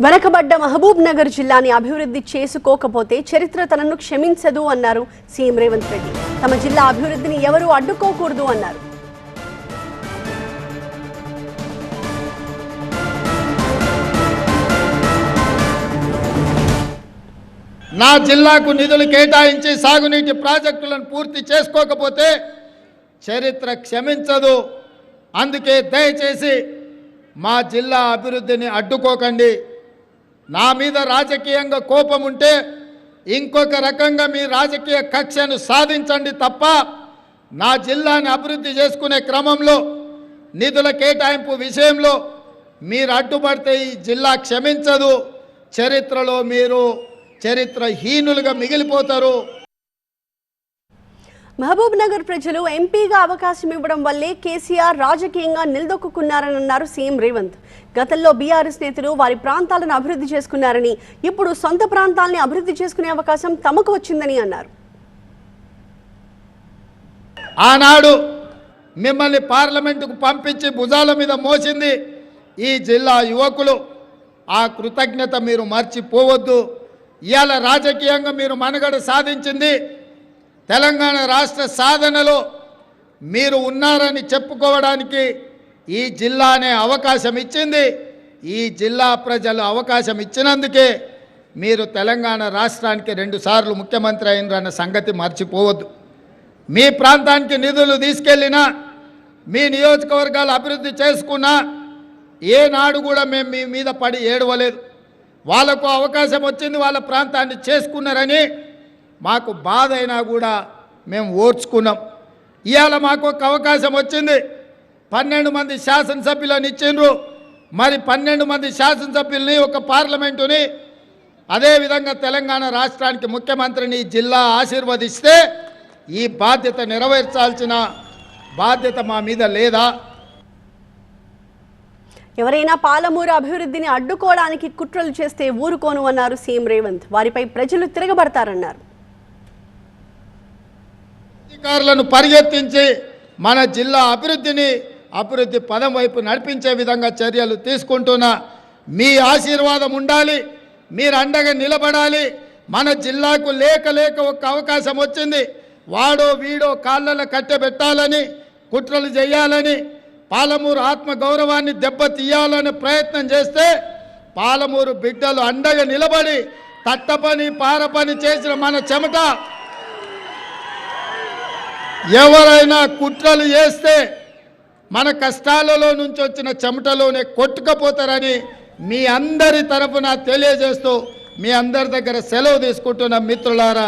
వెనకబడ్డ మహబూబ్ నగర్ జిల్లాని అభివృద్ధి చేసుకోకపోతే చరిత్ర తనను క్షమించదు అన్నారు సీఎం రేవంత్ రెడ్డి. తమ జిల్లా అభివృద్ధిని ఎవరూ అడ్డుకోకూడదు అన్నారు. నా జిల్లాకు నిధులు కేటాయించి సాగునీటి ప్రాజెక్టులను పూర్తి చేసుకోకపోతే చరిత్ర క్షమించదు. అందుకే దయచేసి మా జిల్లా అభివృద్ధిని అడ్డుకోకండి. నా మీద రాజకీయంగా కోపం ఉంటే ఇంకొక రకంగా మీ రాజకీయ కక్షను సాధించండి తప్ప నా జిల్లాని అభివృద్ధి చేసుకునే క్రమంలో నిధుల కేటాయింపు విషయంలో మీరు అడ్డుపడితే ఈ జిల్లా క్షమించదు. చరిత్రలో మీరు చరిత్రహీనులుగా మిగిలిపోతారు. మహబూబ్ నగర్ ప్రజలు ఎంపీగా అవకాశం ఇవ్వడం వల్లే కేసీఆర్ రాజకీయంగా నిలదొక్కున్నారని అన్నారు సీఎం రేవంత్. గతంలో బీఆర్ఎస్ నేతలు వారి ప్రాంతాలను అభివృద్ధి చేసుకున్నారని, ఇప్పుడు సొంత ప్రాంతాలని అభివృద్ధి చేసుకునే అవకాశం తమకు వచ్చిందని అన్నారు. ఆనాడు మిమ్మల్ని పార్లమెంటుకు పంపించి భుజాల మీద మోసింది ఈ జిల్లా యువకులు. ఆ కృతజ్ఞత మీరు మర్చిపోవద్దు. ఇవాళ రాజకీయంగా మీరు మనుగడ సాధించింది తెలంగాణ రాష్ట్ర సాధనలో మీరు ఉన్నారని చెప్పుకోవడానికి ఈ జిల్లానే అవకాశం ఇచ్చింది. ఈ జిల్లా ప్రజలు అవకాశం ఇచ్చినందుకే మీరు తెలంగాణ రాష్ట్రానికి 2 సార్లు ముఖ్యమంత్రి అయినరన్న సంగతి మర్చిపోవద్దు. మీ ప్రాంతానికి నిధులు తీసుకెళ్ళినా, మీ నియోజకవర్గాలు అభివృద్ధి చేసుకున్నా ఏనాడు కూడా మేము మీ మీద పడి ఏడవలేదు. వాళ్ళకు అవకాశం వచ్చింది, వాళ్ళ ప్రాంతాన్ని చేసుకున్నారని మాకు బాధ అయినా కూడా మేము ఓర్చుకున్నాం. ఇవాళ మాకు ఒక అవకాశం వచ్చింది. 12 మంది శాసనసభ్యులను ఇచ్చిండ్రు. మరి 12 మంది శాసనసభ్యుల్ని, ఒక పార్లమెంటుని, అదేవిధంగా తెలంగాణ రాష్ట్రానికి ముఖ్యమంత్రిని జిల్లా ఆశీర్వదిస్తే ఈ బాధ్యత నెరవేర్చాల్సిన బాధ్యత మా మీద లేదా? ఎవరైనా పాలమూరు అభివృద్ధిని అడ్డుకోవడానికి కుట్రలు చేస్తే ఊరుకోను అన్నారు సీఎం రేవంత్. వారిపై ప్రజలు తిరగబడతారన్నారు. అధికారులను పరిగెత్తించి మన జిల్లా అభివృద్ధి పదం వైపు నడిపించే విధంగా చర్యలు తీసుకుంటున్నా. మీ ఆశీర్వాదం ఉండాలి, మీరు అండగా నిలబడాలి. మన జిల్లాకు లేక ఒక అవకాశం వచ్చింది, వాడో వీడో కాళ్ళలో కట్టెబెట్టాలని, కుట్రలు చేయాలని, పాలమూరు ఆత్మగౌరవాన్ని దెబ్బతీయాలనే ప్రయత్నం చేస్తే పాలమూరు బిడ్డలు అండగా నిలబడి తట్టపని పారపని చేసిన మన చెమట, ఎవరైనా కుట్రలు చేస్తే మన కష్టాలలో నుంచి వచ్చిన చెమటలోనే కొట్టుకుపోతారని మీ అందరి తరపున తెలియజేస్తూ మీ అందరి దగ్గర సెలవు తీసుకుంటున్న మిత్రులారా.